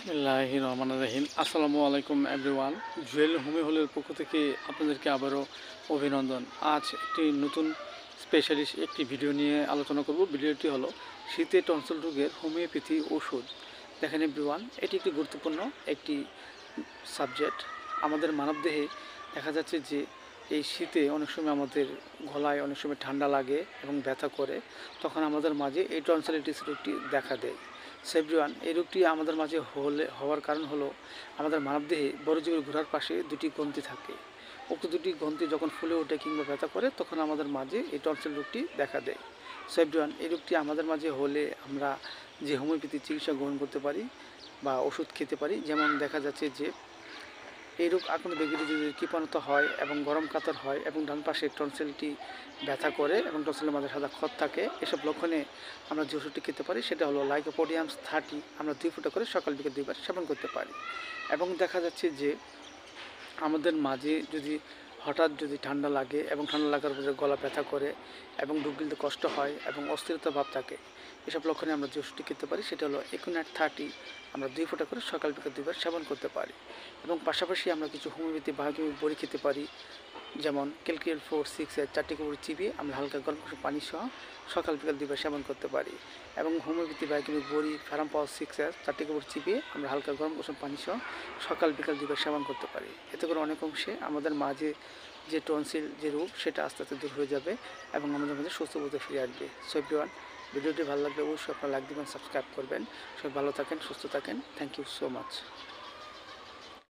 বিসমিল্লাহির রহমানির রহিম। আসসালামু আলাইকুম এভরিওয়ান। জুয়েল হোমি হলের পক্ষ থেকে আপনাদেরকে আবারও অভিনন্দন। আজ একটি নতুন স্পেশালিস্ট একটি ভিডিও নিয়ে আলোচনা করব। ভিডিওটি হলো শীতে টনসিল রোগের হোমিওপ্যাথি ওষুধ। দেখেন এভরিওয়ান, এটি একটি গুরুত্বপূর্ণ একটি সাবজেক্ট। আমাদের মানবদেহে দেখা যাচ্ছে যে এই শীতে অনেক সময় আমাদের গলায় অনেক সময় ঠান্ডা লাগে এবং ব্যথা করে, তখন আমাদের মাঝে এই টনসিলাইটিস রোগটি দেখা দেয়। সেভরিওয়ান, এই রোগটি আমাদের মাঝে হওয়ার কারণ হলো আমাদের মানবদেহে বড়জীবের গোড়ার পাশে দুটি গ্রন্থি থাকে। উক্ত দুটি গ্রন্থি যখন ফুলে ওঠে কিংবা ব্যথা করে তখন আমাদের মাঝে এই টনসিল রোগটি দেখা দেয়। সেভরিওয়ান, এই রোগটি আমাদের মাঝে হলে আমরা যে হোমিওপ্যাথি চিকিৎসা গ্রহণ করতে পারি বা ওষুধ খেতে পারি। যেমন দেখা যাচ্ছে যে এই রোগ আক্রান্ত ব্যক্তির যদি কৃপণতা হয় এবং গরম কাতর হয় এবং ডান পাশে টনসিলটি ব্যথা করে এবং টনসিলের মাঝে সাদা ক্ষত থাকে, এসব লক্ষণে আমরা যে ওষুধটি খেতে পারি সেটা হলো লাইকোপোডিয়াম 30। আমরা 2 ফোঁটা করে সকাল বিকেল 2 বার সেবন করতে পারি। এবং দেখা যাচ্ছে যে আমাদের মাঝে যদি হঠাৎ যদি ঠান্ডা লাগে এবং ঠান্ডা লাগার পরে গলা ব্যথা করে এবং ডুব গিলতে কষ্ট হয় এবং অস্থিরতা ভাব থাকে, এসব লক্ষণে আমরা যে ওষুধটি খেতে পারি সেটা হলো একুনাইট 30। আমরা 2 ফোঁটা করে সকাল বিকেল 2 বার সেবন করতে পারি। এবং পাশাপাশি আমরা কিছু হোমিওপ্যাথি বায়োকেমিক বড়ি খেতে পারি, যেমন ক্যালকিয়াল 4-6 4টি করে চিবিয়ে আমরা হালকা গরম করে পানি সহ সকাল বিকাল 2 বার সেবন করতে পারি। এবং হোমিওপ্যাথি বায়োকেমিক বড়ি ফ্যারাম পাওয়ার 6 4টি করে চিবিয়ে আমরা হালকা গরম করে পানি সহ সকাল বিকাল 2 বার সেবন করতে পারি। এতে করে অনেক অংশে আমাদের মাঝে যে টনসিল যে রোগ সেটা আস্তে আস্তে দূর হয়ে যাবে এবং আমাদের মধ্যে সুস্থ বোধে ফিরে আসবে। সো এভরিওয়ান, ভিডিওটি ভালো লাগলে অবশ্যই আপনারা লাইক দিবেন, সাবস্ক্রাইব করবেন। সবাই ভালো থাকেন, সুস্থ থাকেন। Thank you so much.